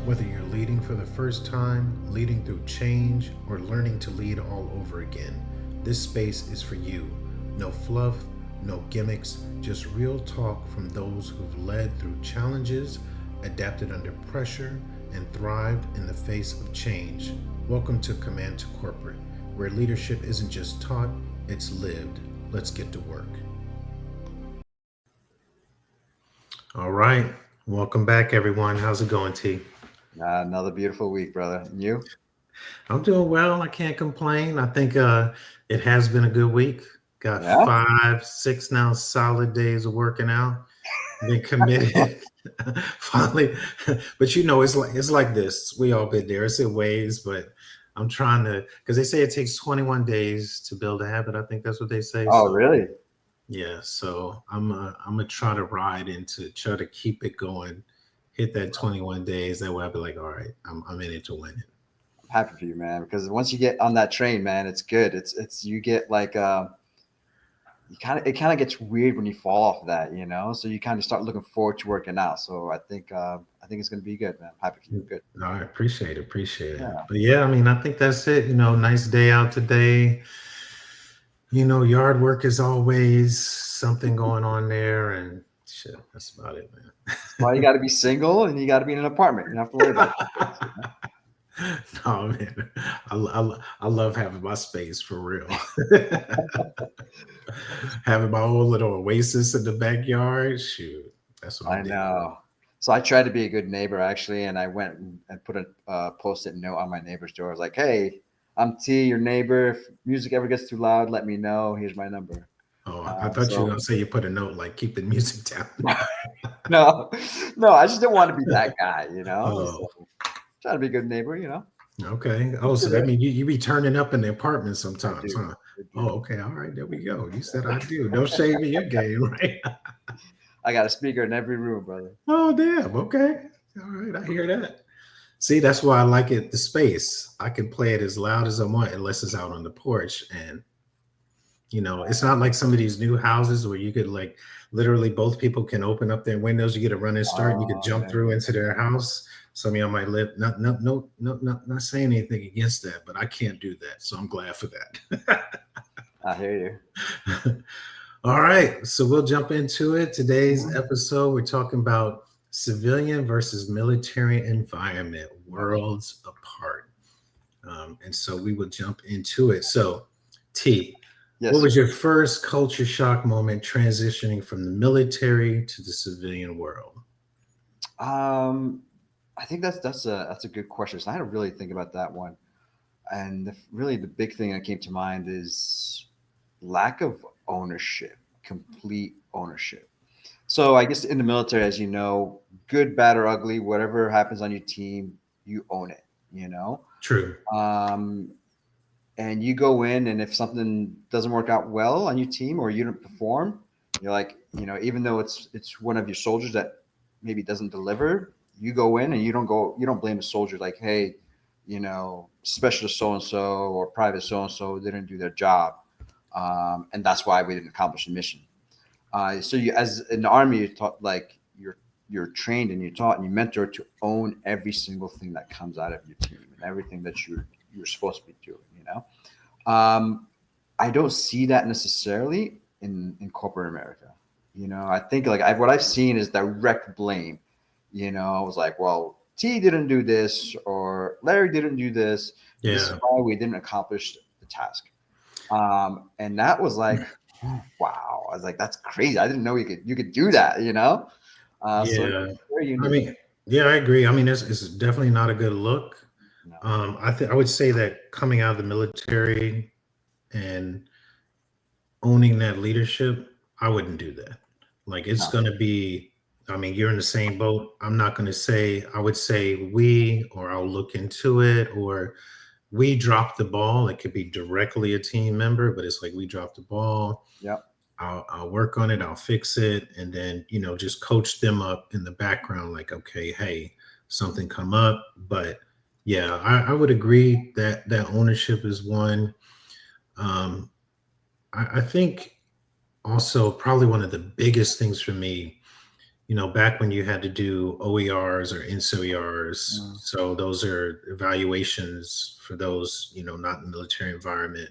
Whether you're leading for the first time, leading through change, or learning to lead all over again, this space is for you. No fluff, no gimmicks, just real talk from those who've led through challenges, adapted under pressure, and thrived in the face of change. Welcome to Command to Corporate, where leadership isn't just taught, it's lived. Let's get to work. All right. Welcome back, everyone. How's it going, T? Another beautiful week, brother. And you? I'm doing well. I can't complain. I think it has been a good week. Got Yeah. 5, 6 now solid days of working out. Been committed. Finally, but it's like this. We all been there. It's in waves, but I'm trying to because they say it takes 21 days to build a habit. I think that's what they say. Oh, So really? yeah, so I'm gonna try to ride into try to keep it going. Hit that 21 days. That way I'll be like, all right, I'm in it to win it. I'm happy for you, man. Because once you get on that train, man, it's good. It's you get like it kind of gets weird when you fall off of that, you know. So you kind of start looking forward to working out. So I think it's gonna be good, man. I'm happy for you. Good. No, I appreciate it, appreciate it. Yeah. But yeah, I mean, I think that's it. Nice day out today. Yard work is always something going on there, and shit, that's about it, Well, you got to be single and you got to be in an apartment. You don't have to worry about kids, you know? man. No, man, I love having my space for real. Having my own little oasis in the backyard, shoot, that's what I I'm dealing with. know. So I tried to be a good neighbor actually, and I went and put a post-it note on my neighbor's door. I was like, "Hey, I'm T, your neighbor. If music ever gets too loud, let me know. Here's my number." Oh, I thought you were So gonna say you put a note like keep the music down. no, no, I just didn't want to be that guy, you know. Oh, So try to be a good neighbor, you know. okay. Oh, so that means you be turning up in the apartment I sometimes, do, huh? I Oh, do. okay. All right, there we go. You said I do. No shame in your game, right? I got a speaker in every room, brother. Oh, damn. Okay. All right, I hear that. See, that's why I like it. The space. I can play it as loud as I want, unless it's out on the porch. And it's not like some of these new houses where you could like literally both people can open up their windows. You get a running start, and you could Oh jump yeah, through yeah, into their house. Some of y'all might live. Not saying anything against that, but I can't do that. So I'm glad for that. I hear you. All right, so we'll jump into it. Today's Mhm. episode, we're talking about civilian versus military environment, Yes, worlds apart. And so we will jump into it. So, T, what yes, was sir. your first culture shock moment transitioning from the military to the civilian world? Um, I think that's a good question. So I had to really think about that one. And really, the big thing that came to mind is lack of ownership, complete ownership. So I guess in the military, as you know, good, bad, or ugly, whatever happens on your team, you own it. You know, True. um, and you go in, and if something doesn't work out well on your team or you don't perform, you're like, even though it's one of your soldiers that maybe doesn't deliver, you go in and you don't blame the soldier like, hey, specialist so and so or private so and so didn't do their job, and that's why we didn't accomplish the mission. So you, as in the army, you're taught like you're trained and you're taught and you mentor to own every single thing that comes out of your team and everything that you're supposed to be doing. I don't see that necessarily in corporate America. I think like what I've seen is direct blame. I was like, well, T didn't do this or Larry didn't do this. This is Yeah. why we didn't accomplish the task. And that was like, wow. I was like, that's crazy. I didn't know you could do that. So it's Yeah. very I unique. mean, yeah, I agree. I mean, it's definitely not a good look. No, I would say that coming out of the military and owning that leadership, I wouldn't do that. Like it's no, going to be, I mean, you're in the same boat. I'm not going to say, I would say we, or I'll look into it, or we dropped the ball. It could be directly a team member, but it's like we dropped the ball. yep, I'll work on it. I'll fix it. And then, just coach them up in the background, like, okay, hey, something come up. But yeah, I would agree that that ownership is one. Um, I think also probably one of the biggest things for me back when you had to do OERs or NCOERs. Mm. So those are evaluations for those, not in the military environment.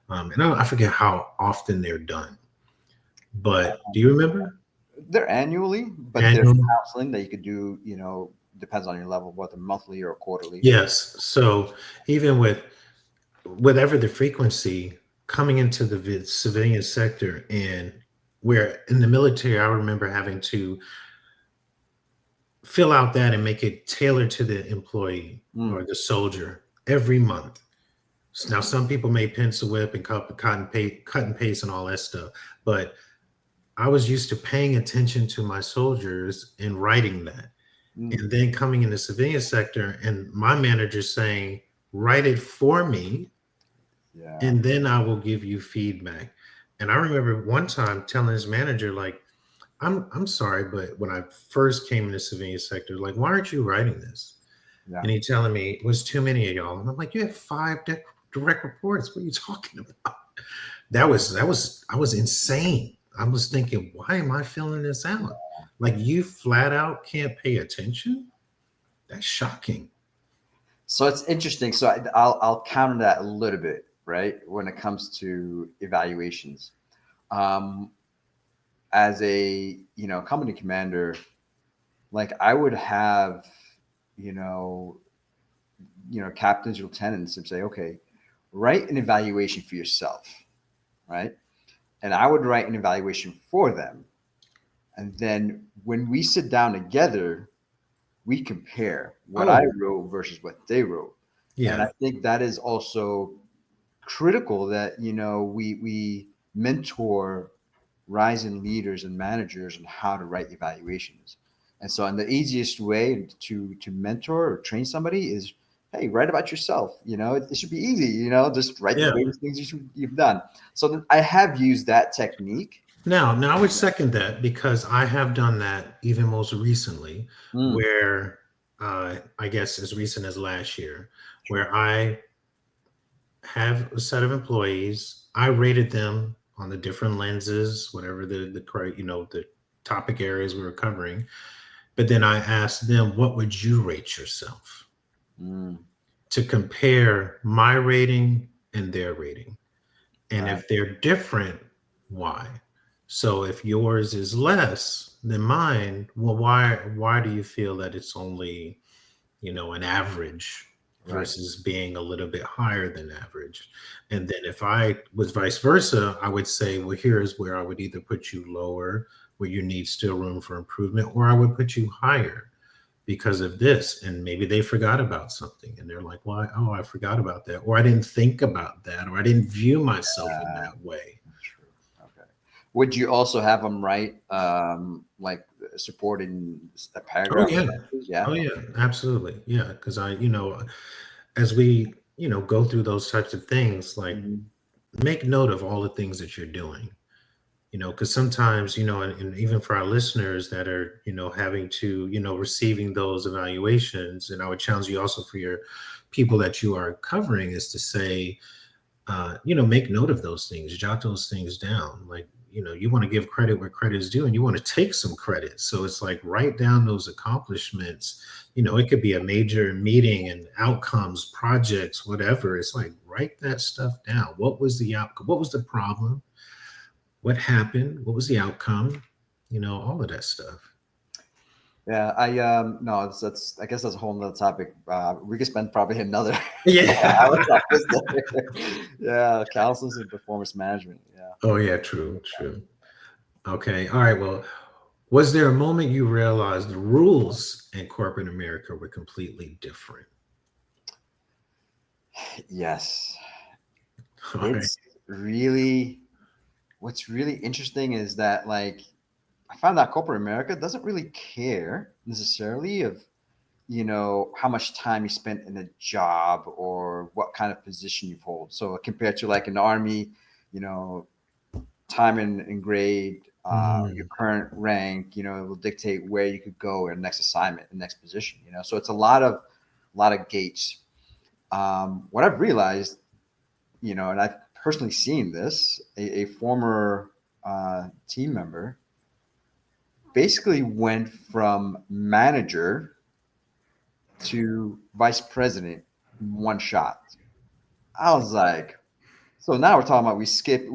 And I forget how often they're done, but do you remember? They're annually, but there's Annual? counseling that you could do. Depends on your level, whether monthly or quarterly. Yes. So even with whatever the frequency coming into the civilian sector, and where in the military, I remember having to fill out that and make it tailored to the employee or Mm. the soldier every month. Now, some people may pencil whip and cut and paste and all that stuff, but I was used to paying attention to my soldiers and writing that. Mm. And then coming in the civilian sector and my manager saying, write it for me, Yeah. and then I will give you feedback. And I remember one time telling his manager, like, I'm sorry, but when I first came in the civilian sector, like, why aren't you writing this? Yeah. And he telling me it was too many of y'all. And I'm like, you have five direct reports. What are you talking about? I was insane. I was thinking, why am I filling this out? Like, you flat out can't pay attention? That's shocking. So it's interesting. So I'll counter that a little bit, right? When it comes to evaluations, um, as a company commander, like I would have, you know, captains, lieutenants, and say, okay, write an evaluation for yourself, right? And I would write an evaluation for them, and then when we sit down together, we compare what I Oh, wrote versus what they wrote. And I yeah. think that is also critical that we mentor rising leaders and managers on how to write evaluations. And so, and the easiest way to mentor or train somebody is, hey, write about yourself. It should be easy. Just write the Yeah. greatest things you've done. So then I have used that technique. Now I would second that because I have done that even most recently, Mm, where I guess as recent as last year, sure. where I have a set of employees. I rated them on the different lenses, whatever the topic areas we were covering. But then I asked them, what would you rate yourself, Mm, to compare my rating and their rating? And right. if they're different, why? So if yours is less than mine, well, why do you feel that it's only, an average Right. versus being a little bit higher than average? And then if I was vice versa, I would say, well, here's where I would either put you lower, where you need still room for improvement, or I would put you higher because of this. And maybe they forgot about something and they're like, why? Oh, I forgot about that. Or I didn't think about that. Or I didn't view myself in Uh, that way. True. Okay. Would you also have them write like supporting a Oh, paragraph or yeah. sentences? Yeah. Oh, yeah. Absolutely. Yeah. Because as we, go through those types of things, like, Mhm. make note of all the things that you're doing, because sometimes, and even for our listeners that are, having to, receiving those evaluations, and I would challenge you also for your people that you are covering is to say, make note of those things, jot those things down. Like, you want to give credit where credit is due and you want to take some credit. So it's like, write down those accomplishments. It could be a major meeting and outcomes, projects, whatever. It's like, write that stuff down. What was the outcome? What was the problem? What happened? What was the outcome? All of that stuff. Yeah. I no, that's I guess that's a whole nother topic. We could spend probably another hours Yeah. on this. Yeah, counselors and performance management. Yeah. Oh, yeah. True. True. Okay. All right. Well, was there a moment you realized the rules in corporate America were completely different? Yes. All right. It's really what's really interesting is that like I found that corporate America doesn't really care necessarily of how much time you spent in a job or what kind of position you hold. So compared to like an army, you know, time and grade, your Mm, current rank, it will dictate where you could go or next assignment, the next position. So it's a lot of gates. What I've realized, and I've personally seen this, a former team member basically went from manager to vice president in one shot. I was like, so now we're talking about we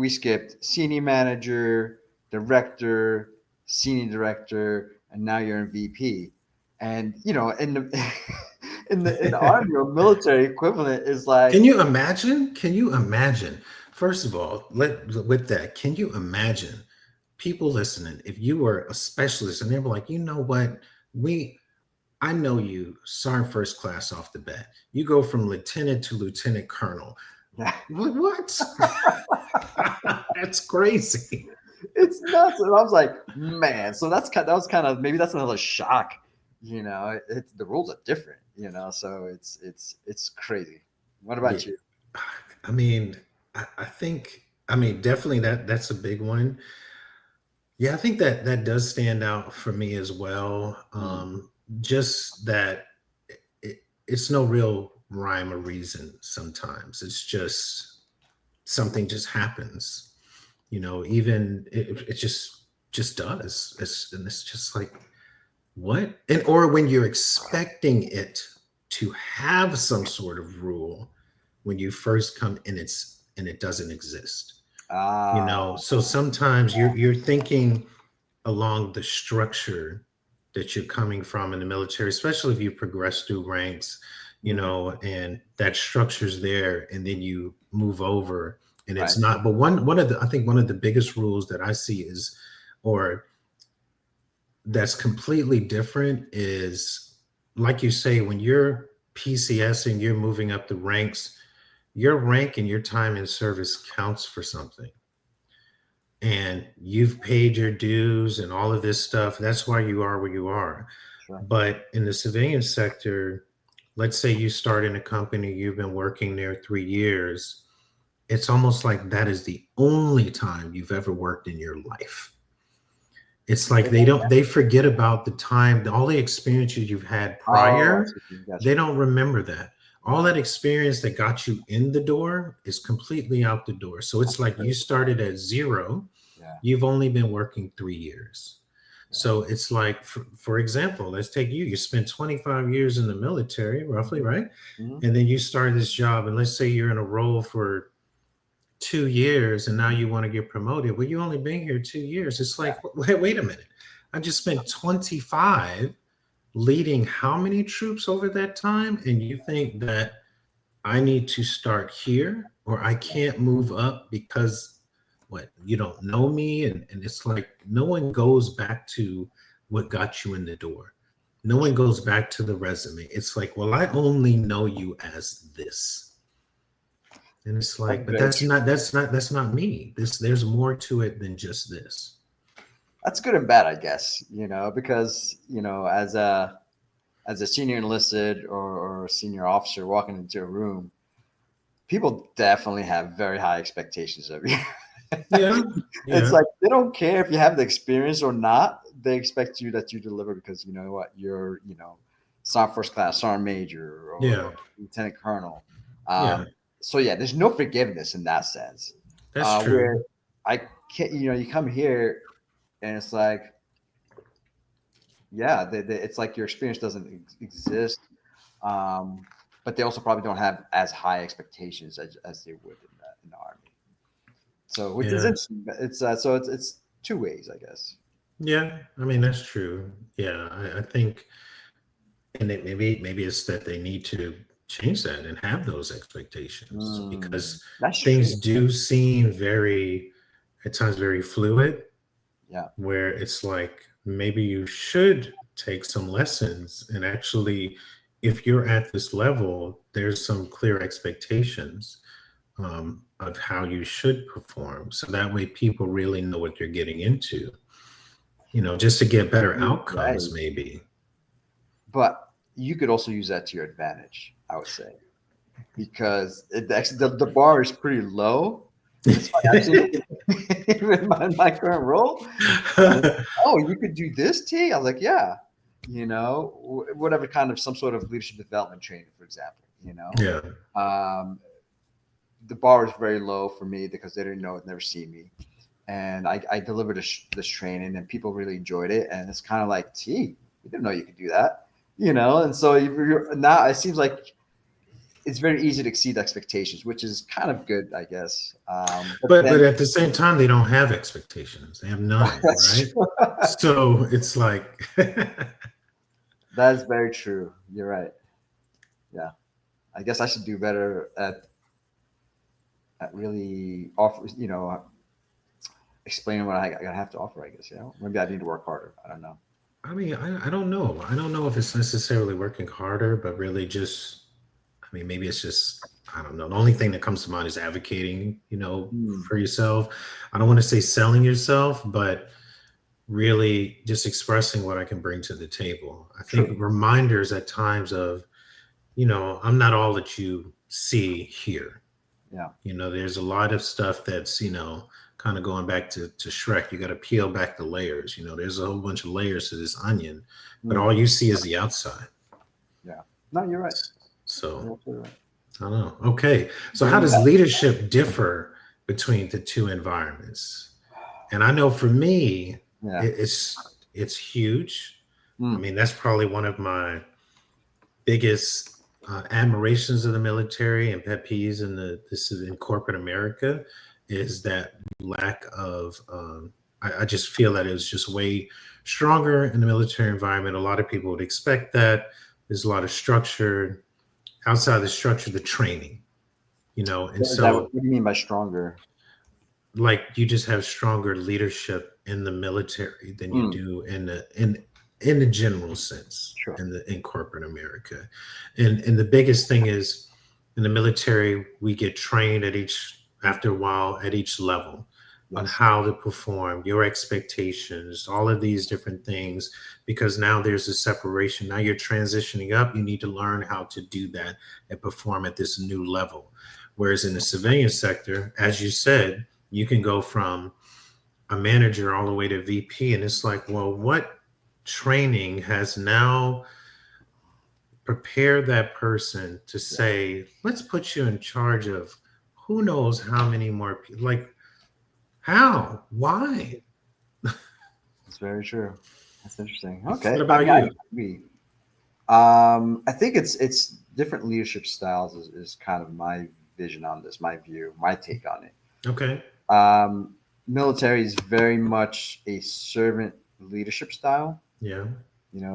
skipped senior manager, director, senior director, and now you're in VP. And in the in the army or military equivalent is Can like, you imagine? Can you imagine? First of all, with that, can you imagine people listening if you were a specialist and they were like, you know what, we I know you, sergeant first class off the bat. You go from lieutenant to lieutenant colonel. yeah, What? That's crazy. it's nuts. And I was like, man, so that was kind of, maybe that's another shock. The rules are different. So it's crazy. What Yeah. about you? I mean, I think, I mean, definitely that's a big one. Yeah, I think that does stand out for me as well. Mm, Just that it's no real rhyme or reason sometimes. It's just something just happens. Even it just does. And it's just like, what? And or when you're expecting it to have some sort of rule when you first come and it doesn't exist. ah, So sometimes you're thinking along the structure that you're coming from in the military, especially if you progress through ranks, mm, and that structure's there, and then you move over and right. it's not. But one of the I think one of the biggest rules that I see is, or that's completely different is, like you say, when you're PCSing, you're moving up the ranks, your rank and your time in service counts for something, and you've paid your dues and all of this stuff. That's why you are where you are. Sure. But in the civilian sector, let's say you start in a company, you've been working there 3 years. It's almost like that is the only time you've ever worked in your life. It's like they forget about the time, all the experiences you've had Oh, I prior. see. Gotcha. They don't remember that. All Yeah. that experience that got you in the door is completely out the door. So it's That's like you crazy. started at zero. Yeah. You've only been working 3 years. Yeah. So it's like, for example, let's take you. You spent 25 years in the military, roughly, right? Hmm. And then you start this job, and let's say you're in a role for 2 years, and now you want to get promoted. Well, you only been here 2 years. It's Yeah. like, wait a minute. I just spent 25 leading how many troops over that time? And you think that I need to start here, or I can't move up because what, you don't know me? And it's like no one goes back to what got you in the door. No one goes back to the resume. It's like, well, I only know you as this. And it's That's like, but very true. that's not me. There's more to it than just this. That's good and bad, I guess. Because as a senior enlisted or a senior officer walking into a room, people definitely have very high expectations of you. Yeah. It's Yeah. like they don't care if you have the experience or not. They expect you that you deliver because you know what, you're sergeant first class, sergeant major, or Yeah. lieutenant colonel. Yeah. So yeah, there's no forgiveness in that sense. That's Where true. I can't, you come here and it's like, yeah, it's like your experience doesn't exist. Um, but they also probably don't have as high expectations as they would in the army. So, which is Yeah. interesting. It's two ways, I guess. Yeah. I mean, that's true. Yeah. I think, and maybe it's that they need to change that and have those expectations, because That's true. things do seem very, at times, very fluid, Yeah. where it's like maybe you should take some lessons and actually, if you're at this level, there's some clear expectations, of how you should perform, so that way people really know what you're getting into, just to get better outcomes Right. maybe. But you could also use that to your advantage, I would say, because actually the bar is pretty low. And it's funny, I've seen it in my current role. And, oh, you could do this, T? I was like, yeah. Whatever kind of some sort of leadership development training, for example. Yeah. Um, the bar is very low for me because they didn't know it, never see me. and I delivered this training, and people really enjoyed it. And it's kind of like, gee, we didn't know you could do that, And so now it seems like it's very easy to exceed expectations, which is kind of good, I guess. But But then at the same time, they don't have expectations. They have none, that's right? true. So it's like, That's very true. You're right. Yeah, I guess I should do better at really offer, explaining what I have to offer. I guess, maybe I need to work harder. I don't know. I mean, I don't know. I don't know if it's necessarily working harder, but really just, I mean, maybe it's just, I don't know. The only thing that comes to mind is advocating, Hmm. for yourself. I don't want to say selling yourself, but really just expressing what I can bring to the table. I think True. reminders at times of, I'm not all that you see here. Yeah. There's a lot of stuff that's, kind of going back to Shrek. You got to peel back the layers. There's a whole bunch of layers to this onion, but Hmm. all you see is the outside. Yeah. No, you're right. So You're absolutely right. I don't know. Okay. So how Bring does back. leadership differ between the two environments? And I know for me, Yeah. it's huge. I Hmm. mean, that's probably one of my biggest admirations of the military and pet peeves in this is in corporate America is that lack of. I just feel that it was just way stronger in the military environment. A lot of people would expect that. There's a lot of structure outside the structure, the training, and What is that? so What do you mean by stronger? like you just have stronger leadership in the military than you Hmm. do in the general sense Sure. in corporate America. And the biggest thing is in the military we get trained at each after a while at each level on Yes. how to perform, your expectations, all of these different things, because now there's a separation. Now you're transitioning up, you need to learn how to do that and perform at this new level. Whereas in the civilian sector, as you said, you can go from a manager all the way to VP. And it's like, well, what training has now prepared that person to Yeah. say, let's put you in charge of who knows how many more people? Like, how? Why? That's very true. That's interesting. What Okay. I about mean, I you? agree. I think it's different leadership styles is kind of my vision on this, my view, my take on it. Okay. Um, Military is very much a servant leadership style. Yeah.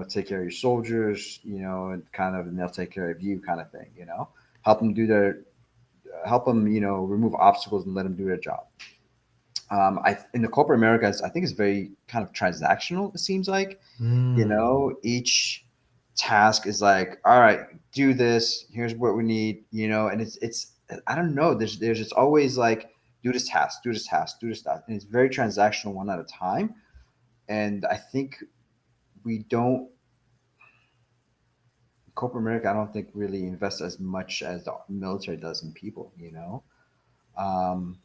Take care of your soldiers, and they'll take care of you, kind of thing. Help them help them, remove obstacles and let them do their job. I in the corporate America, I think it's very kind of transactional. It seems like, Mm. each task is like, all right, do this. Here's what we need, and it's I don't know. There's just always like, do this task, do this task, do this task, and it's very transactional, one at a time. And I think we don't corporate America. I don't think really invests as much as the military does in people. Um,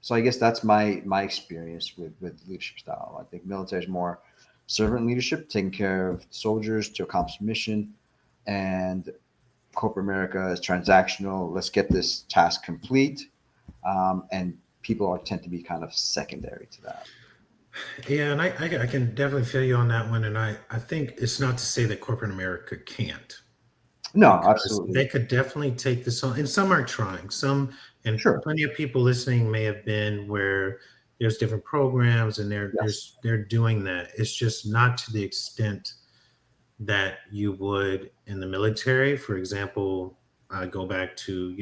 so I guess that's my experience with leadership style. I think military is more servant leadership, taking care of soldiers to accomplish mission, and corporate America is transactional. Let's get this task complete, and people tend to be kind of secondary to that. Yeah, and I can definitely feel you on that one. And I think it's not to say that corporate America can't, No, because absolutely, they could definitely take this on, and some are trying. Some, and sure, plenty of people listening may have been where there's different programs and yes, they're doing that. It's just not to the extent that you would in the military. For example, I go back to,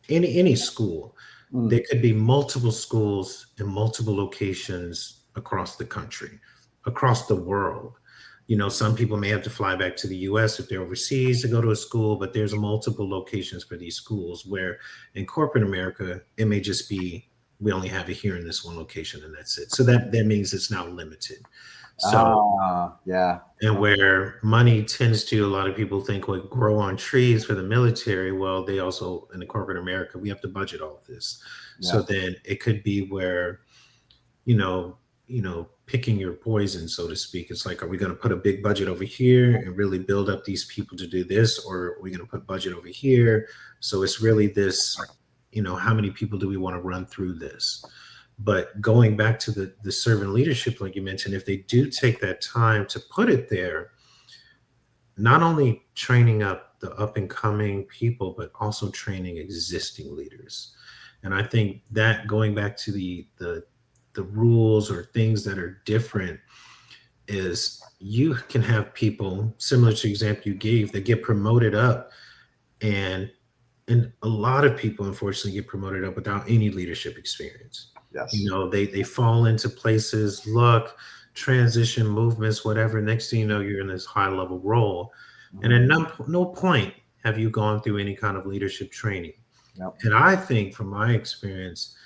any school. mm, There could be multiple schools in multiple locations across the country, across the world. Some people may have to fly back to the US if they're overseas to go to a school, but there's multiple locations for these schools where in corporate America, it may just be we only have it here in this one location and that's it. So that means it's now limited. So yeah, and okay, where money tends to, a lot of people think would grow on trees for the military. Well, they also, in the corporate America, we have to budget all of this. So yeah, then it could be where, you know, picking your poison, so to speak. It's like, are we going to put a big budget over here and really build up these people to do this? Or are we going to put budget over here? So it's really this. how many people do we want to run through this? But going back to the servant leadership, like you mentioned, if they do take that time to put it there, not only training up the up and coming people, but also training existing leaders. And I think that going back to the rules or things that are different is you can have people similar to the example you gave that get promoted up, and a lot of people unfortunately get promoted up without any leadership experience. Yes. They fall into places, luck, transition movements, whatever. Next thing you know, you're in this high level role, and Hmm. at no point have you gone through any kind of leadership training. Yep. And I think from my experience,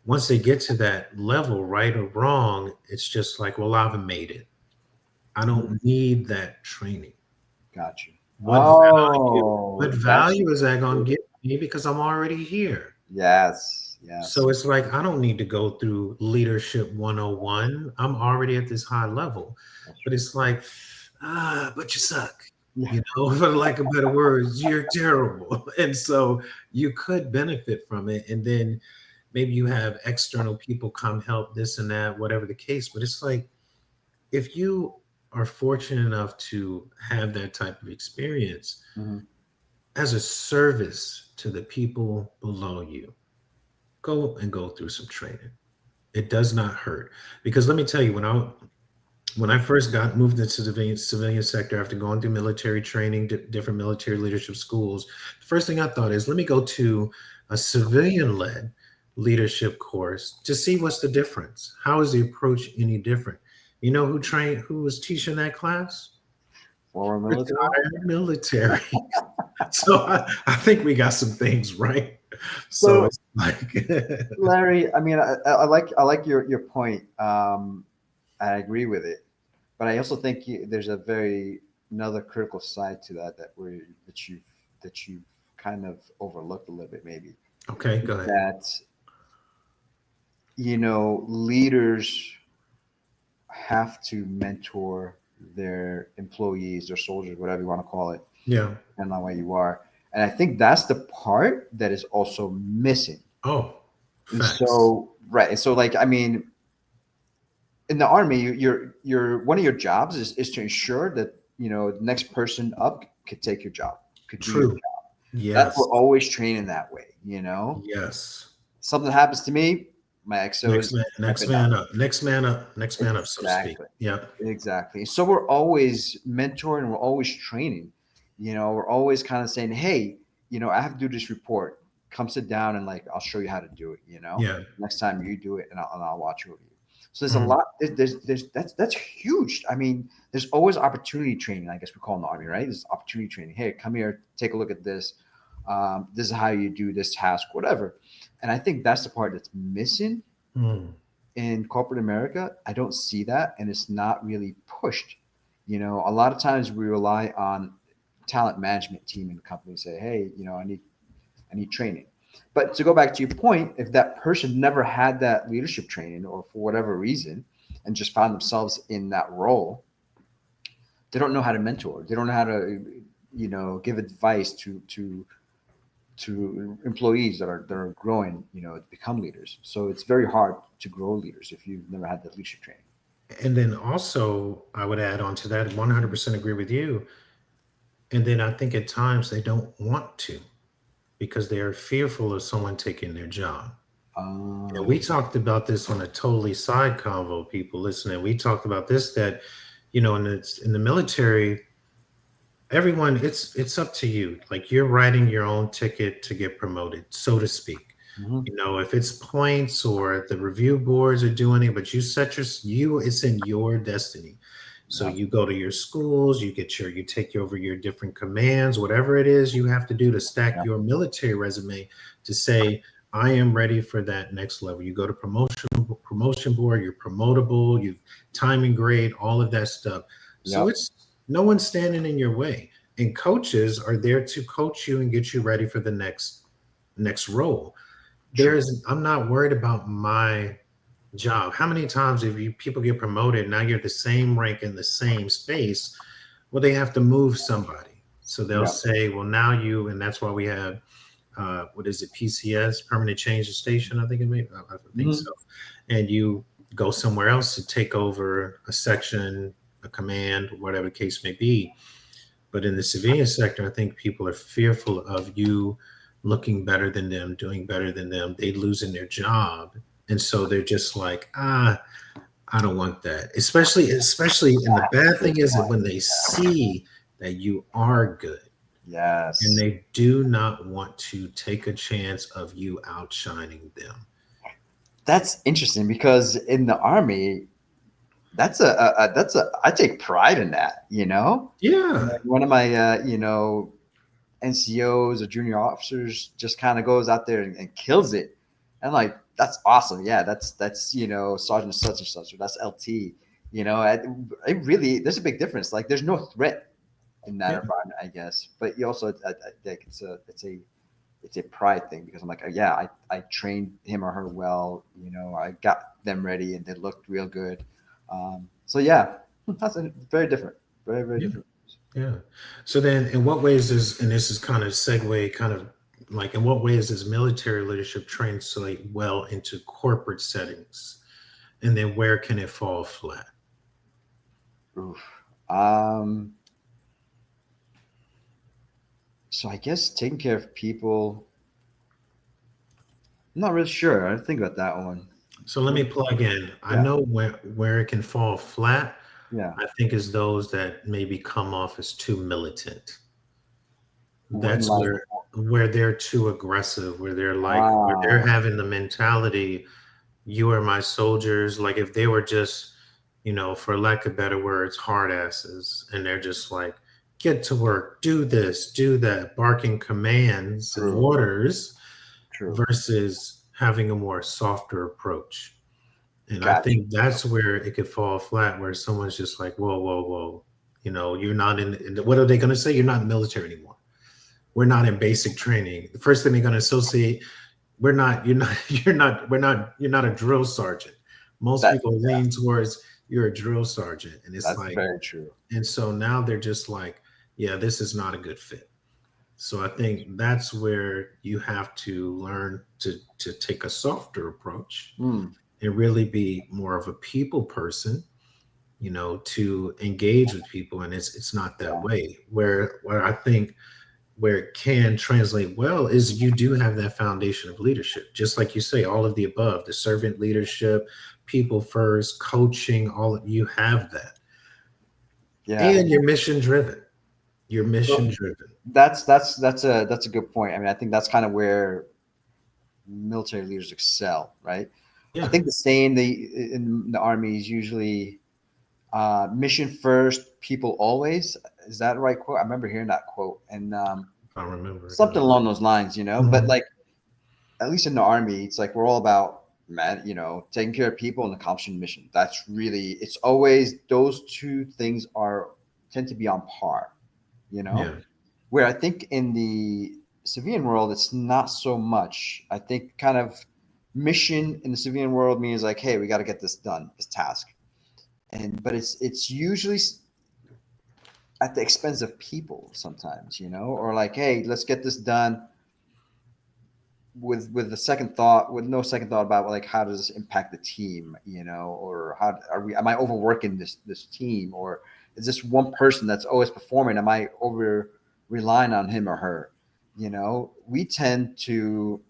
once they get to that level, right or wrong, it's just like, well, I've made it. I Mhm. don't need that training. Got you. What value, what Oh, that's value is that going to good. give me because I'm already here? Yes. Yes. So it's like I don't need to go through leadership 101. I'm already at this high level. That's But right. it's like, but you suck. Yeah. For lack of better words, you're terrible. And so you could benefit from it. And then maybe you have external people come help this and that, whatever the case. But it's like if you are fortunate enough to have that type of experience Hmm. as a service to the people below you, go through some training. It does not hurt because let me tell you, when I first got moved into the civilian sector after going through military training, different military leadership schools, the first thing I thought is let me go to a civilian-led leadership course to see what's the difference. How is the approach any different? You know who was teaching that class? Former military. Retired military. So I think we got some things right. So So, it's like, Larry, I mean, I like your point. I agree with it, but I also think there's a very another critical side to that you've kind of overlooked a little bit, maybe okay, go ahead. that leaders have to mentor their employees, their soldiers, whatever you want to call it, Yeah. depending on where you are. And I think that's the part that is also missing. Oh, And facts. so, right. And so, like, I mean, in the army, you're one of your jobs is to ensure that the next person up could take your job, could do your True. job. That's Yes. we're always training that way. Yes. Something happens to me, my XOs step Next it down. man up. Next man up, so to speak. Exactly. Yep. Exactly. So we're always mentoring, we're always training. We're always kind of saying, hey, I have to do this report. Come sit down and like I'll show you how to do it. Yeah. Next time you do it and I'll watch over you. So there's a Mhm. lot there's that's huge. I mean, there's always opportunity training, I guess we call in the army, right? There's opportunity training. Hey, come here, take a look at this. This is how you do this task, whatever. And I think that's the part that's missing Mm. in corporate America. I don't see that, and it's not really pushed. A lot of times we rely on talent management team in companies say, hey, I need training. But to go back to your point, if that person never had that leadership training or for whatever reason and just found themselves in that role, they don't know how to mentor. They don't know how to, give advice to employees that are growing, to become leaders. So it's very hard to grow leaders if you've never had that leadership training. And then also, I would add on to that, 100% agree with you. And then I think at times they don't want to because they are fearful of someone taking their job. And Um, we talked about this on a totally side convo, people listening. We talked about this that, in the military, everyone, it's up to you. Like you're writing your own ticket to get promoted, so to speak. mhm. If it's points or the review boards are doing it, but you set it's in your destiny. So Yeah, you go to your schools, you take over your different commands, whatever it is you have to do to stack yeah, your military resume to say, I am ready for that next level. You go to promotion board, you're promotable, you've timing grade, all of that stuff. So yep, it's no one's standing in your way. And coaches are there to coach you and get you ready for the next role. true. I'm not worried about my job. How many times if you people get promoted, now you're the same rank in the same space, well, they have to move somebody. So they'll Yeah, say, well, now you, and that's why we have what is it, PCS, permanent change of station, I think it may, I think Mhm. so. And you go somewhere else to take over a section, a command, whatever the case may be. But in the civilian sector, I think people are fearful of you looking better than them, doing better than them, they losing their job. And so they're just like, I don't want that. Especially, and the bad Good thing is that point. when they see that you are good, and Yes. they do not want to take a chance of you outshining them. That's interesting because in the army, that's a I take pride in that, you know? Yeah, Like one of my NCOs or junior officers just kind of goes out there and kills it. And like that's awesome. Yeah, that's Sergeant such and such or that's LT. It really there's a big difference. Like there's no threat in that yeah, environment, I guess. But you also I think it's a pride thing because I'm like, yeah, I trained him or her well. I got them ready and they looked real good. So yeah, that's very different. Very, very yeah, different. yeah. So then, in what ways is, and this is kind of segue, kind of like, in what ways does military leadership translate well into corporate settings? And then where can it fall flat? Oof. Um, so I guess taking care of people. I'm not really sure. I didn't think about that one. So let me plug in. I Yeah, know where it can fall flat. yeah. I think is those that maybe come off as too militant. And That's like, where they're too aggressive, where they're like, where they're ah, having the mentality, you are my soldiers. Like if they were just, for lack of better words, hard asses, and they're just like, get to work, do this, do that, barking commands and true, orders true. versus having a more softer approach. And I Gotcha. think that's where it could fall flat, where someone's just like, whoa, whoa, whoa. You're not what are they going to say? You're not in the military anymore. We're not in basic training. The first thing they're going to associate, you're not, you're not a drill sergeant. Most That people lean towards you're a drill sergeant. And it's that's like, very true. and so now they're just like, yeah, this is not a good fit. So I think that's where you have to learn to take a softer approach Hmm. and really be more of a people person, to engage with people. And it's not that Yeah, way. Where I think where it can translate well is you do have that foundation of leadership, just like you say, all of the above, the servant leadership, people first, coaching, all of you have that. yeah. And you're mission driven. You're mission So driven. that's a good point. I mean, I think that's kind of where military leaders excel, right? I Yeah, think the saying in the army is usually mission first, people always. Is that the right quote? I remember hearing that quote, and I remember it. something along those lines, you know. But Mhm. like, at least in the army, it's like we're all about taking care of people and accomplishing the mission. That's really, it's always those two things are tend to be on par, you know. Yeah, Where I think in the civilian world, it's not so much. I think kind of mission in the civilian world means like, hey, we got to get this done, this task, and but it's usually at the expense of people sometimes, or like, hey, let's get this done with the second thought, with no second thought about like how does this impact the team, or how are we? Am I overworking this team, or is this one person that's always performing? Am I over relying on him or her? We tend to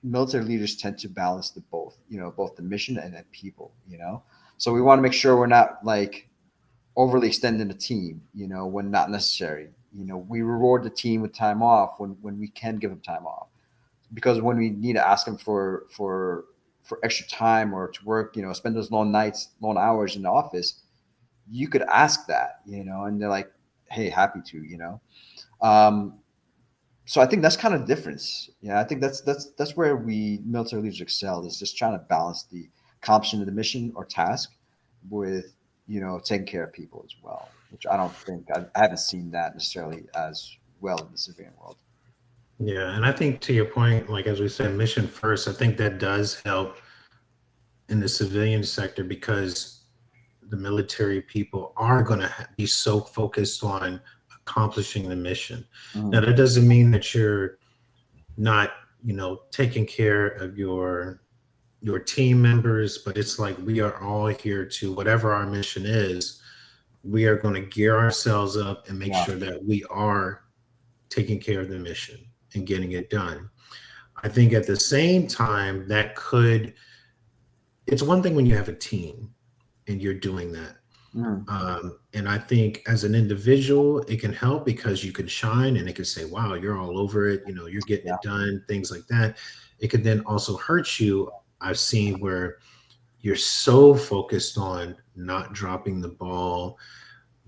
military leaders tend to balance the both, both the mission and the people. So we want to make sure we're not like overly extending the team, when not necessary. We reward the team with time off when we can give them time off, because when we need to ask them for extra time or to work, spend those long nights, long hours in the office, you could ask that, and they're like, hey, happy to, um, so I think that's kind of the difference. Yeah, I think that's where we military leaders excel, is just trying to balance the accomplishment of the mission or task with taking care of people as well, which I don't think I haven't seen that necessarily as well in the civilian world. yeah. And I think to your point, like as we said, mission first, I think that does help in the civilian sector because the military people are going to be so focused on accomplishing the mission. Now, Mhm. that doesn't mean that you're not, taking care of your team members, but it's like we are all here to whatever our mission is. We are going to gear ourselves up and make Yeah. sure that we are taking care of the mission and getting it done. I think at the same time, it's one thing when you have a team and you're doing that. Mm, And I think as an individual, it can help because you can shine and it can say, wow, you're all over it. You're getting yeah. it done, things like that. It could then also hurt you. I've seen where you're so focused on not dropping the ball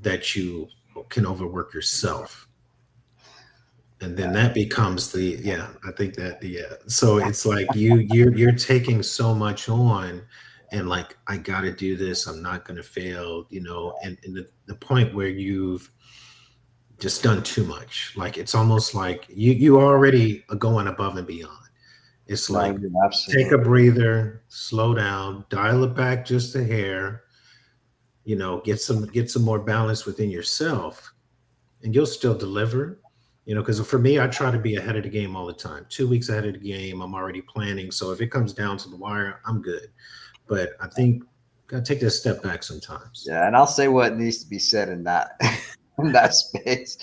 that you can overwork yourself, and then Yeah. that becomes the yeah I think that so it's like you're taking so much on, and like, I gotta do this, I'm not gonna fail, and the point where you've just done too much, like it's almost like you already are going above and beyond. It's No, like, you're take absolutely. a breather, slow down, dial it back just a hair, get some more balance within yourself, and you'll still deliver. Because for me, I try to be ahead of the game all the time. 2 weeks ahead of the game, I'm already planning. So if it comes down to the wire, I'm good. But I think gotta take that step back sometimes. Yeah, and I'll say what needs to be said in that in that space.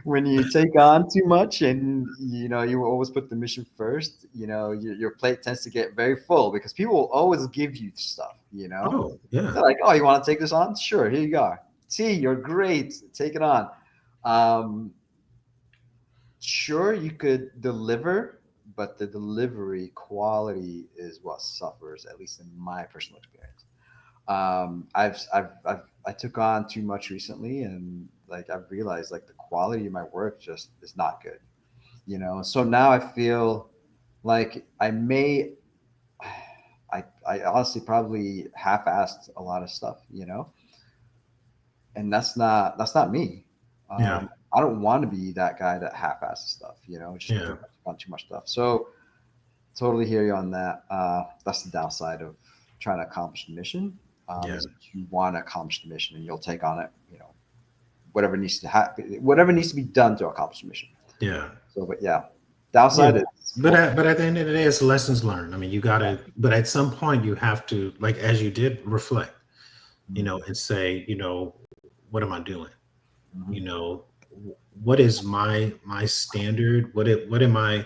When you take on too much and you always put the mission first, your plate tends to get very full because people will always give you stuff. Oh yeah, They're like, "Oh, you want to take this on? Sure, here you go. See, you're great. Take it on." Um, sure, you could deliver, but the delivery quality is what suffers, at least in my personal experience. I took on too much recently, and like I've realized like the quality of my work just is not good. So now I feel like I honestly probably half-assed a lot of stuff, and that's not me. yeah, I don't want to be that guy that half-asses stuff, just yeah, because I took on too much stuff. So totally hear you on that. That's the downside of trying to accomplish the mission. yeah, Is that you want to accomplish the mission and you'll take on it, whatever needs to happen, whatever needs to be done to accomplish the mission. yeah, So, but yeah, yeah. downside is But at the end of the day, it's lessons learned. I mean, you yeah. gotta. But at some point, you have to, like, as you did, reflect. Mhm, And say, what am I doing? mhm. You know, what is my standard? What am I,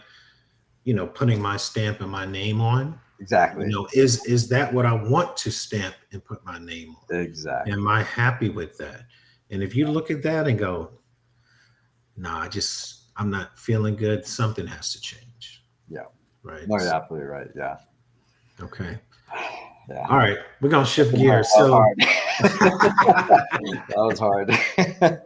putting my stamp and my name on? Exactly, Is that what I want to stamp and put my name on? exactly. Am I happy with that? And if you look at that and go, nah, I'm not feeling good, something has to change. Yeah, Right. no, you're absolutely right. Yeah, Okay. yeah. All right. We're gonna shift That gears. was So hard. That was hard.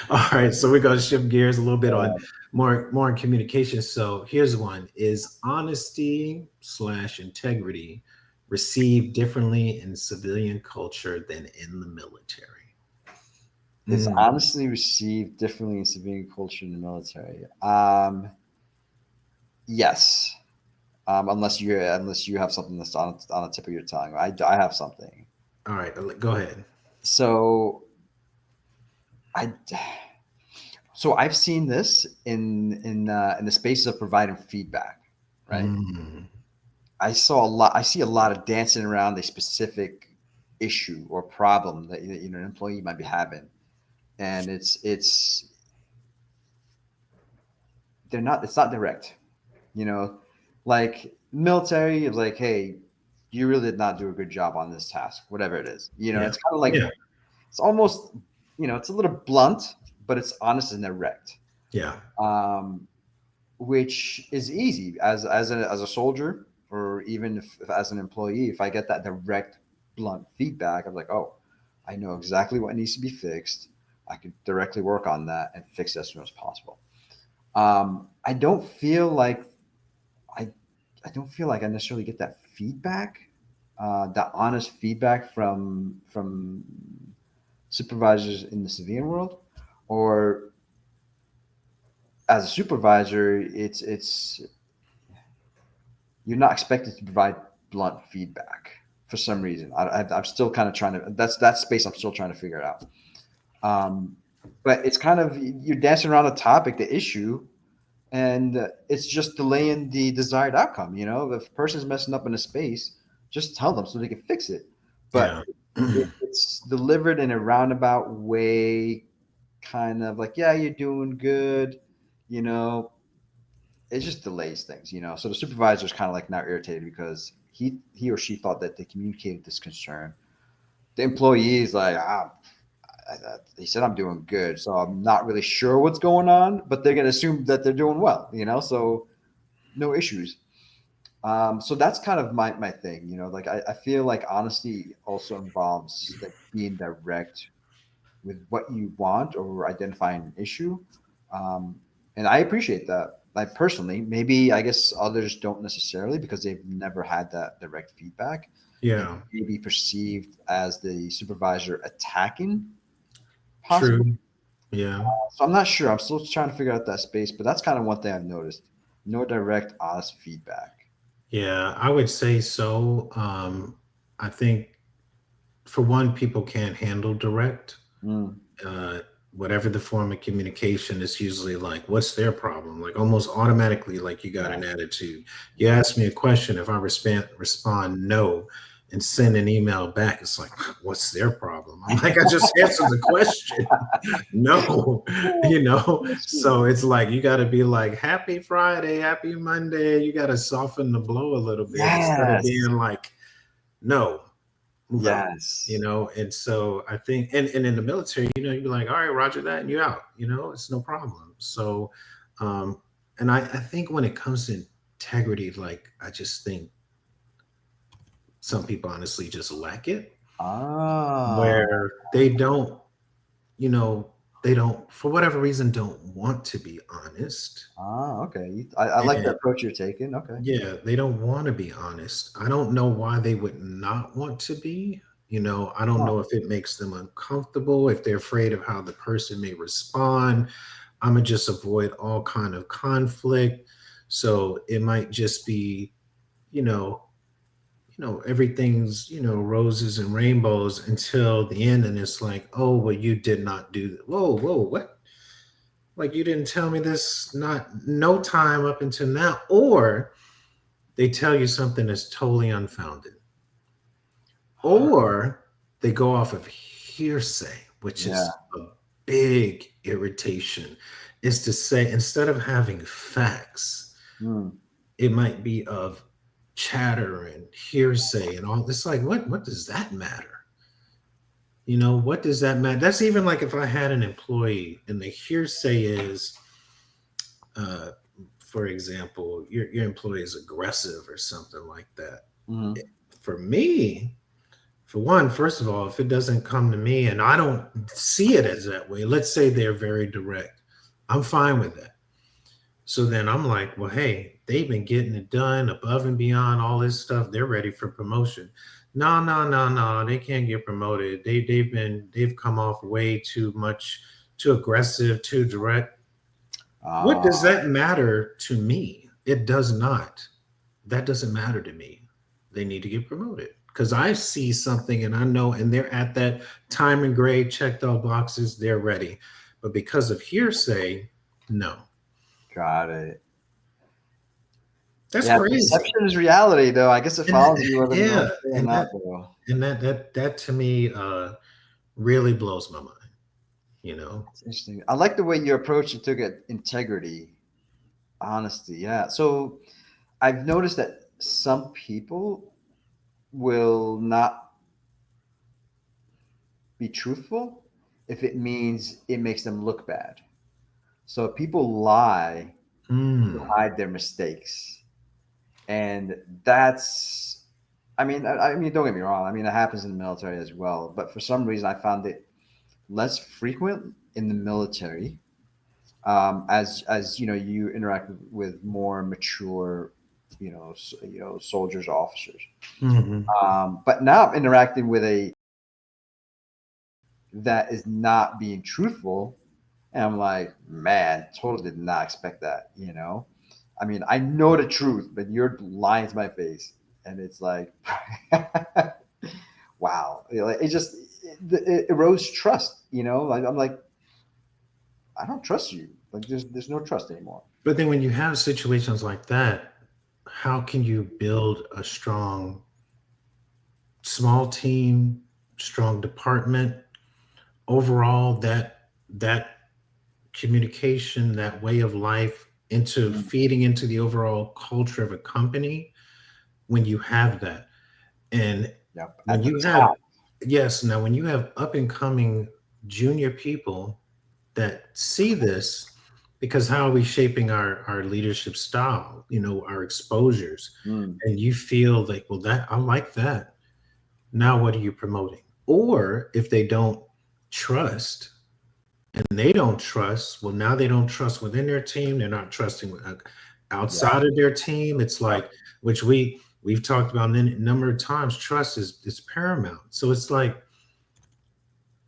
all right, so we're going to shift gears a little bit on Uh, more in communication. So here's one: is honesty slash integrity received differently in civilian culture than in the military? it's Mm, honestly received differently in civilian culture and the military. Yes. Unless you have something that's on the tip of your tongue. I have something. all right, go ahead. So I so I've seen this in the spaces of providing feedback, right? Mm, I see a lot of dancing around a specific issue or problem that an employee might be having, and it's they're not it's not direct, you know, like military is like, hey, you really did not do a good job on this task, whatever it is. yeah, It's kind of like yeah, it's almost it's a little blunt, but it's honest and direct. yeah, Um, which is easy as a soldier or even if as an employee. If I get that direct, blunt feedback, I'm like, oh, I know exactly what needs to be fixed. I can directly work on that and fix it as soon as possible. I don't feel like I I don't feel like I necessarily get that feedback, that honest feedback from supervisors in the civilian world, or as a supervisor, it's you're not expected to provide blunt feedback for some reason. I'm still kind of trying to. That's that space. I'm still trying to figure it out. But it's kind of you're dancing around the topic, the issue, and it's just delaying the desired outcome. You know, if a person's messing up in a space, just tell them so they can fix it. But Yeah. if it's delivered in a roundabout way, kind of like, yeah, you're doing good, you know, it just delays things, you know. So the supervisor's kind of like now irritated because he or she thought that they communicated this concern. The employee is like, he said I'm doing good, so I'm not really sure what's going on, but they're gonna assume that they're doing well, you know. So no issues. So that's kind of my thing, you know. Like I feel like honesty also involves like being direct with what you want or identifying an issue. Um, and I appreciate that. Like personally, maybe I guess others don't necessarily because they've never had that direct feedback and Yeah. maybe perceived as the supervisor attacking possibly. True. Yeah. So I'm not sure. I'm still trying to figure out that space, but that's kind of one thing I've noticed. No direct, honest feedback. Yeah. I would say so. I think for one, people can't handle direct. Mm, uh, Whatever the form of communication, is usually like, what's their problem? Like almost automatically, like you got yeah, an attitude. You yeah. ask me a question, if I respond no and send an email back, it's like, what's their problem? I'm like, I just answered the question. No, you know. That's true. So it's like you got to be like, happy Friday, happy Monday. You got to soften the blow a little bit instead of Yes. being like, no, move out, you Yes. know. And so I think, and in the military, you know, you'd be like, all right, roger that, and you out, you know, it's no problem. So um and I think when it comes to integrity, like I just think some people honestly just lack it, Ah. where they don't, you know, they don't, for whatever reason, don't want to be honest. Ah, okay. I like the And approach you're taking. Okay. yeah, they don't want to be honest. I don't know why they would not want to be. You know, I don't Huh. know if it makes them uncomfortable, if they're afraid of how the person may respond. I'm gonna just avoid all kind of conflict. So it might just be, you know, everything's, roses and rainbows until the end, and it's like, oh, well, you did not do that. Whoa, whoa, what? Like you didn't tell me this, not no time up until now, or they tell you something that's totally unfounded, or they go off of hearsay, which Yeah. is a big irritation. Is to say, instead of having facts, Hmm. it might be of chatter and hearsay and all. It's like, what does that matter? You know, what does that matter? That's even like if I had an employee and the hearsay is, uh, for example, your employee is aggressive or something like that. Hmm. For me, for one, first of all, if it doesn't come to me and I don't see it as that way, let's say they're very direct, I'm fine with that. So then I'm like, well, hey, they've been getting it done above and beyond all this stuff. They're ready for promotion. No, no, no, no, they can't get promoted. They've come off way too much, too aggressive, too direct. What does Ah, that matter to me? It does not. That doesn't matter to me. They need to get promoted because I see something and I know, and they're at that time and grade, checked all boxes, they're ready. But because of hearsay, no. got it. That's Yeah, crazy. perception is reality, though. I guess it And follows you whether you want yeah, to say or and not, that though. and that to me really blows my mind, you know. It's interesting. I like the way you approach and took it integrity, honesty. Yeah. So I've noticed that some people will not be truthful if it means it makes them look bad. So people lie to Mm, hide their mistakes. And that's, I mean, don't get me wrong. I mean, it happens in the military as well. But for some reason, I found it less frequent in the military, as you know, you interact with more mature, soldiers, officers. mhm. But now I'm interacting with a that is not being truthful, and I'm like, man, totally did not expect that. You know, I mean, I know the truth, but you're lying to my face, and it's like, wow, it just it erodes trust. You know, like I'm like, I don't trust you. Like there's no trust anymore. But then when you have situations like that, how can you build a strong small team, strong department, overall that communication, that way of life into Mm. feeding into the overall culture of a company when you have that. And Yep. when At the you have, top. yes, now when you have up and coming junior people that see this, because how are we shaping our leadership style, our exposures, Mm. and you feel like, well, that I like that. Now, what are you promoting? Or if they don't trust and they don't trust, well, now they don't trust within their team. They're not trusting Yeah. outside of their team. It's Yep. like, which we've talked about a number of times. Trust is paramount. So it's like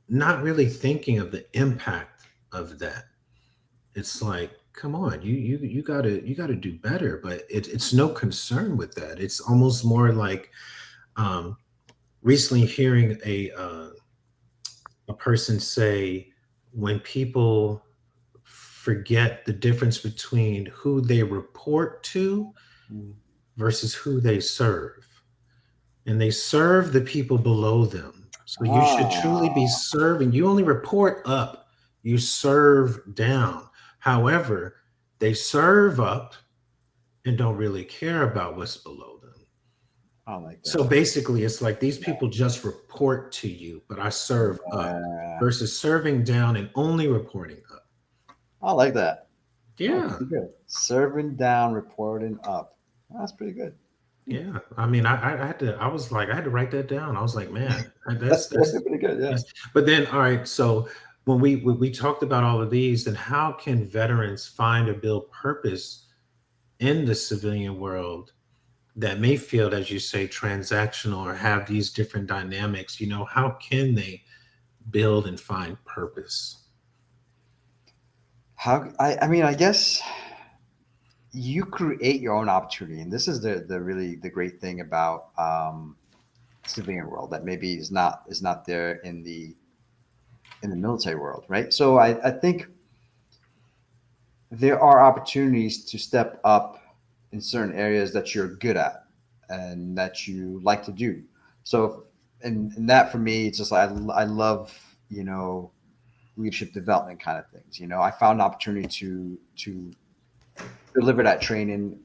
not really thinking of the impact of that. It's like, come on, you gotta do better. But it's no concern with that. It's almost more like um, recently hearing a person say when people forget the difference between who they report to Mm. versus who they serve. And they serve the people below them. So you should truly be Ah, serving. You only report up, you serve down. However, they serve up and don't really care about what's below them. I like So that. basically, it's like these Yeah. people just report to you, but I serve up Yeah. versus serving down and only reporting up. I like that. That's Yeah. pretty good. Serving down, reporting up. That's pretty good. Yeah. I mean, I had to, I was like, I had to write that down. I was like, man, That's pretty good. Yeah. yes. But then, all right. So when we talked about all of these, then how can veterans find or build purpose in the civilian world that may feel, as you say, transactional or have these different dynamics? How can they build and find purpose? I mean, I guess you create your own opportunity, and this is the really the great thing about civilian world that maybe is not there in the military world, right? So I think there are opportunities to step up in certain areas that you're good at and that you like to do. So, and that for me, it's just like I love leadership development kind of things. I found an opportunity to deliver that training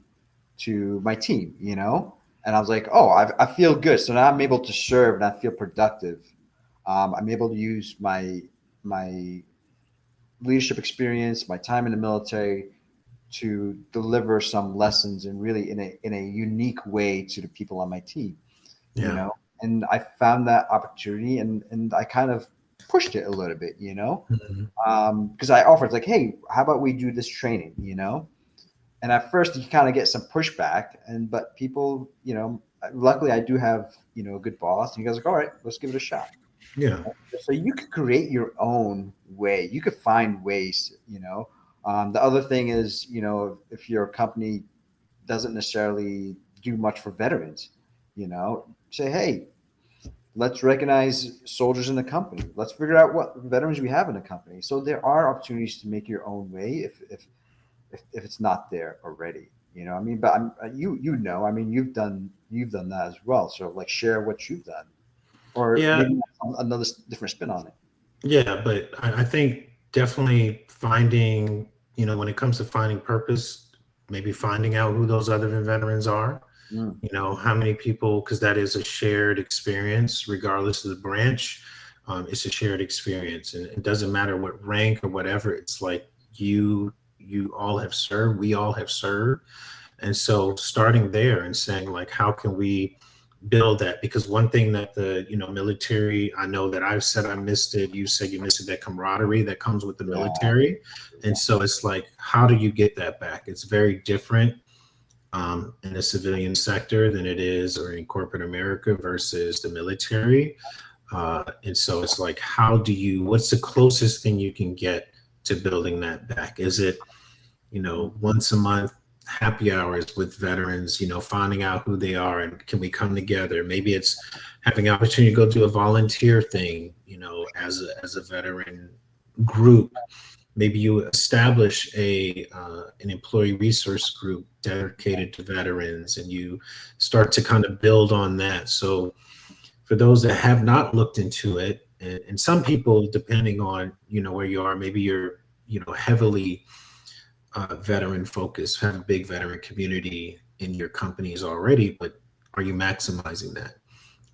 to my team. And I was like, oh, I feel good. So now I'm able to serve and I feel productive. I'm able to use my leadership experience, my time in the military, to deliver some lessons and really in a unique way to the people on my team, you Yeah. know. And I found that opportunity and I kind of pushed it a little bit, Mhm. because I offered like, hey, how about we do this training. And at first you kind of get some pushback, but people, luckily I do have a good boss, and he goes like, all right, let's give it a shot. Yeah. So you could create your own way. You could find ways. The other thing is, if your company doesn't necessarily do much for veterans, say, hey, let's recognize soldiers in the company. Let's figure out what veterans we have in the company. So there are opportunities to make your own way if it's not there already. I mean, but I mean, you've done that as well. So like, share what you've done, or Yeah. maybe another different spin on it. Yeah, but I think definitely finding, when it comes to finding purpose, maybe finding out who those other veterans are, Mm. how many people, because that is a shared experience, regardless of the branch. It's a shared experience, and it doesn't matter what rank or whatever. It's like you all have served, we all have served, and so starting there and saying like, how can we build that? Because one thing that the military, I know that I've said I missed it, you said you missed it, that camaraderie that comes with the Yeah. military. And so it's like, how do you get that back? It's very different in the civilian sector than it is or in corporate America versus the military. And so it's like, what's the closest thing you can get to building that back? Is it once a month happy hours with veterans, finding out who they are and can we come together? Maybe it's having the opportunity to go do a volunteer thing, as a veteran group. Maybe you establish a an employee resource group dedicated to veterans, and you start to kind of build on that. So for those that have not looked into it, and some people, depending on where you are, maybe you're heavily veteran focused, have a big veteran community in your companies already, but are you maximizing that?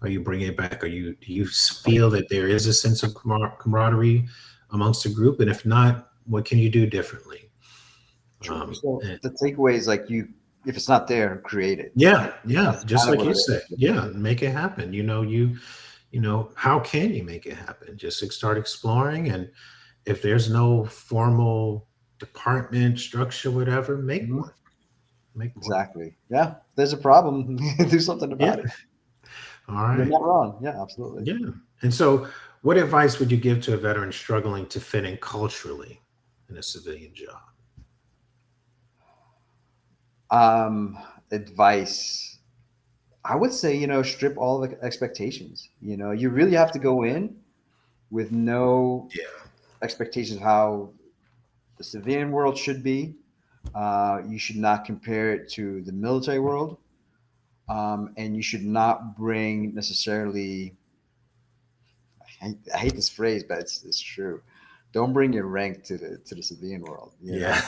Are you bringing it back? Do you feel that there is a sense of camaraderie amongst the group? And if not, what can you do differently? True. So And the takeaway is like if it's not there, create it. yeah, yeah, That's just kind of like what you it said, is. yeah, make it happen. How can you make it happen? Just start exploring. And if there's no formal department structure, whatever, make Mhm. one. Make one. Exactly. Yeah. If there's a problem, do something Yeah. about it. All You're right. not wrong. Yeah, absolutely. Yeah. And so, what advice would you give to a veteran struggling to fit in culturally in a civilian job? Um, Advice. I would say, strip all the expectations. You really have to go in with no Yeah. expectations of how the civilian world should be. You should not compare it to the military world. And you should not bring necessarily, I hate this phrase, but it's true. Don't bring your rank to the civilian world. Yeah.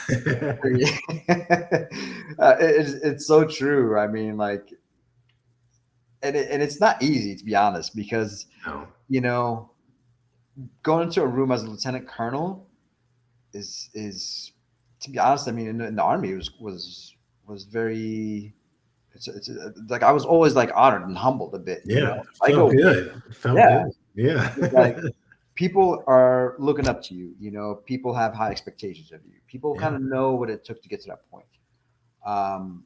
It's so true. I mean, like, and it's not easy to be honest because No. you know going into a room as a lieutenant colonel is to be honest. I mean, in the army, it was very. It's like I was always like honored and humbled a bit. Yeah. I Felt go, good. Felt yeah, good. Yeah. it's like people are looking up to you. People have high expectations of you. People Yeah. kind of know what it took to get to that point. Um,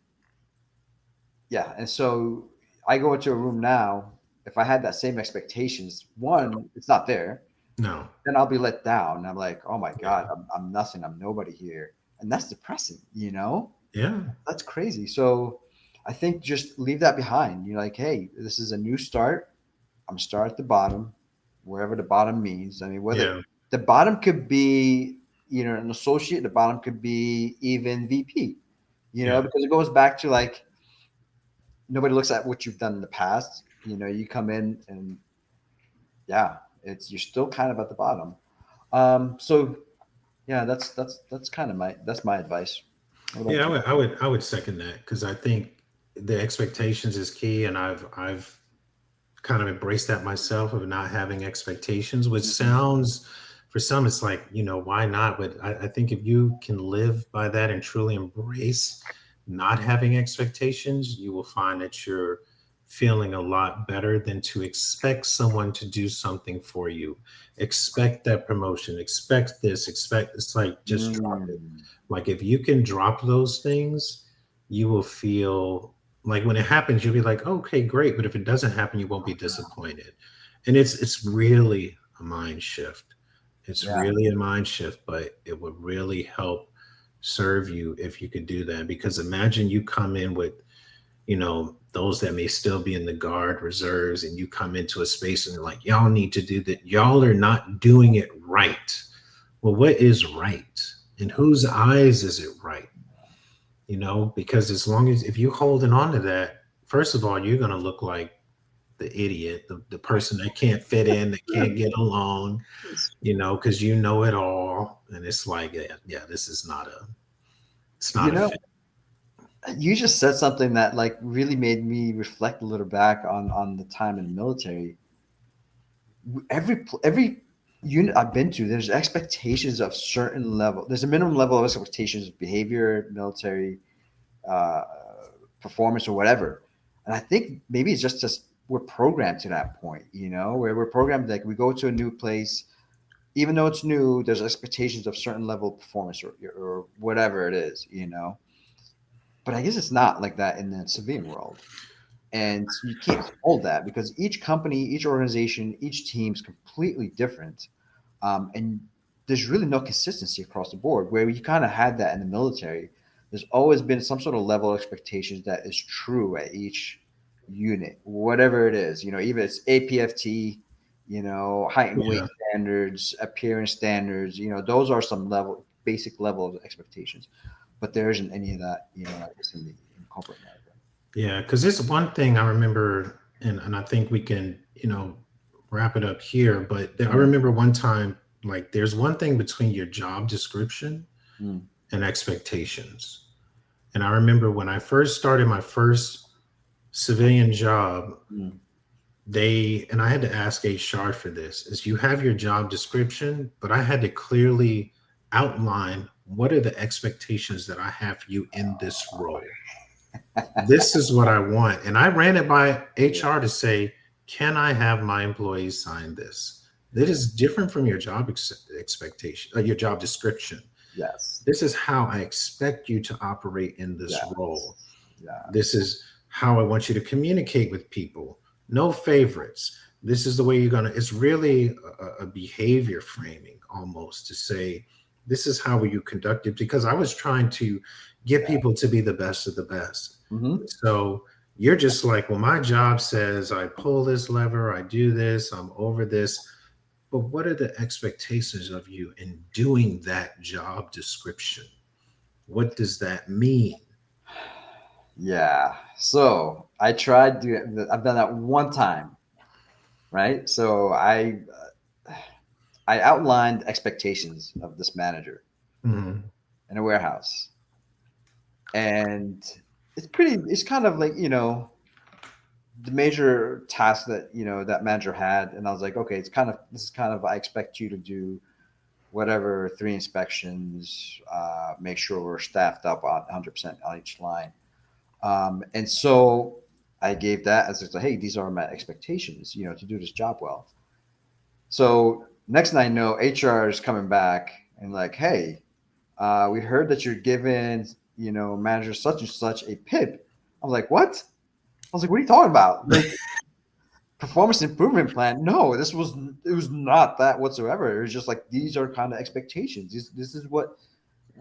yeah, and so I go into a room now. If I had that same expectations, one, it's not there. No. Then I'll be let down. And I'm like, oh my Yeah. god, I'm nothing. I'm nobody here, and that's depressing. Yeah. That's crazy. So I think just leave that behind. You're like, hey, this is a new start. I'm start at the bottom, wherever the bottom means. I mean, whether Yeah. the bottom could be, an associate, the bottom could be even VP, Yeah. because it goes back to like nobody looks at what you've done in the past. You come in and yeah, you're still kind of at the bottom. So yeah, that's kind of that's my advice. What Yeah. about you? I would second that because I think the expectations is key, and I've kind of embraced that myself of not having expectations, which Mhm. sounds for some it's like why not, but I think if you can live by that and truly embrace not having expectations, you will find that you're feeling a lot better than to expect someone to do something for you. Expect that promotion, expect this, expect it's like just drop it. Mm, Like if you can drop those things, you will feel like when it happens, you'll be like, okay, great. But if it doesn't happen, you won't be disappointed. And it's really a mind shift. It's yeah. really a mind shift, but it would really help serve you if you could do that. Because imagine you come in with, those that may still be in the guard reserves, and you come into a space and like, y'all need to do that. Y'all are not doing it right. Well, what is right? In whose eyes is it right? Because as long as if you're holding on to that, first of all, you're going to look like the idiot, the person that can't fit in, that can't get along, because you know it all. And it's like, yeah, yeah, this is not it's You not a know, fit. you just said something that like really made me reflect a little back on the time in the military. Every unit I've been to, there's expectations of certain level. There's a minimum level of expectations of behavior, military uh, performance, or whatever. And I think maybe it's just we're programmed to that point, where we're programmed like we go to a new place, even though it's new, there's expectations of certain level of performance or whatever it is. But I guess it's not like that in the civilian world. And you can't hold that because each company, each organization, each team is completely different. And there's really no consistency across the board. Where you kind of had that in the military, there's always been some sort of level of expectations that is true at each unit, whatever it is. Even it's APFT, height and weight Yeah. standards, appearance standards. Those are some basic level of expectations. But there isn't any of that, I guess in corporate America. Yeah, because it's one thing I remember, and I think we can, wrap it up here. But I Mm, remember one time, like, there's one thing between your job description mm, and expectations. And I remember when I first started my first civilian job, mm. and I had to ask HR for this, is you have your job description, but I had to clearly outline what are the expectations that I have for you in this role. This is what I want. And I ran it by Yeah. HR to say, can I have my employees sign this? That Yeah. is different from your job expectation, your job description. Yes. This is how I expect you to operate in this role. Yes. This Yes. is how I want you to communicate with people. No favorites. This is the way you're going to, it's really a behavior framing almost to say, this is how you conduct it. Because I was trying to get Yeah. people to be the best of the best. Mm-hmm. So you're just like, well, my job says I pull this lever, I do this, I'm over this. But what are the expectations of you in doing that job description? What does that mean? Yeah. So I tried to. I've done that one time, right? So I outlined expectations of this manager Mhm. in a warehouse, and it's kind of like the major task that that manager had, and I was like, okay, this is kind of I expect you to do whatever 3 inspections, make sure we're staffed up on 100% on each line. And so I gave that as like, hey, these are my expectations, to do this job well. So next thing I know, HR is coming back and like, hey, we heard that you're giving, manager such and such a PIP. I was like, what? I was like, what are you talking about? Like performance improvement plan? No, it was not that whatsoever. It was just like these are kind of expectations. This is what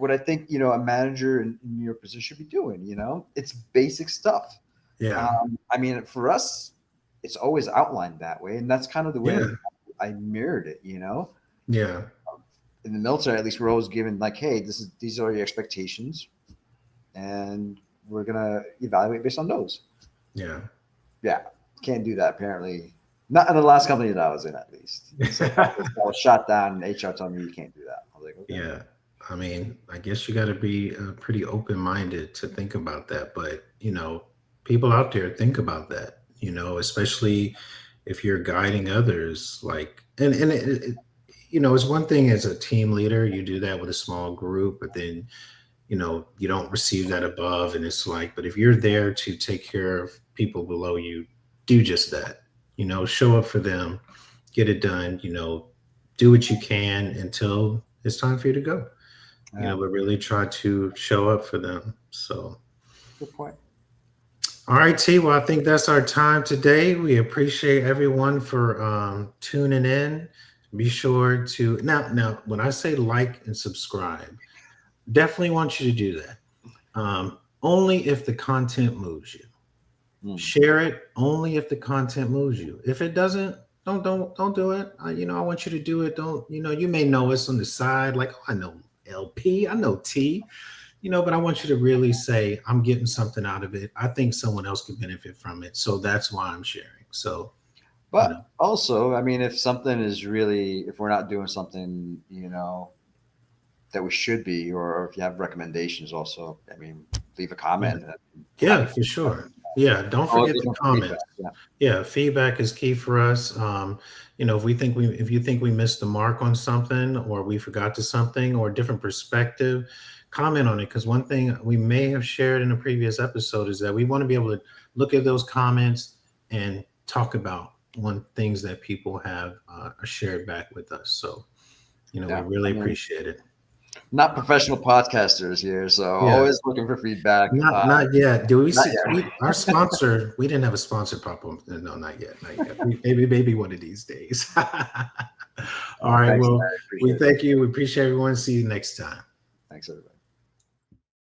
I think a manager in your position should be doing. It's basic stuff. Yeah. I mean, for us, it's always outlined that way, and that's kind of the way Yeah. I mirrored it. Yeah. In the military, at least we're always given like, hey, these are your expectations, and we're gonna evaluate based on those. Yeah. Yeah, can't do that apparently. Not in the last company that I was in, at least. So I was shot down, and HR told me you can't do that. I was like, okay. Yeah. I mean, I guess you got to be pretty open minded to think about that. But, people out there think about that, especially if you're guiding others. Like, and it's one thing as a team leader, you do that with a small group, but then, you don't receive that above. And it's like, but if you're there to take care of people below you, do just that, show up for them, get it done, do what you can until it's time for you to go, Yeah, but really try to show up for them. So, good point. all right, T. Well, I think that's our time today. We appreciate everyone for tuning in. Be sure to now. When I say like and subscribe, definitely want you to do that. Only if the content moves you. Mm. Share it only if the content moves you. If it doesn't, don't do it. I want you to do it. Don't you may know us on the side, like, oh, I know LP, I know T, but I want you to really say, I'm getting something out of it. I think someone else could benefit from it. So that's why I'm sharing. So, you know, But also, I mean, if we're not doing something, that we should be, or if you have recommendations, also, I mean, leave a yeah, comment. And yeah, happy. for sure. Yeah, don't Always forget the looking for feedback. comments. Yeah. Yeah, feedback is key for us. If you think we missed the mark on something, or we forgot to something, or a different perspective, comment on it. Because one thing we may have shared in a previous episode is that we want to be able to look at those comments and talk about one things that people have shared back with us. So, we Yeah. I really mean, appreciate it. not professional podcasters here, so Yeah. always looking for feedback. Not yet. Do we Not see yet. our sponsor? We didn't have a sponsor problem. No, not yet. Not yet. Maybe one of these days. All right. Thanks, Well, man. we Appreciate it. thank you. We appreciate everyone. See you next time. Thanks, everybody.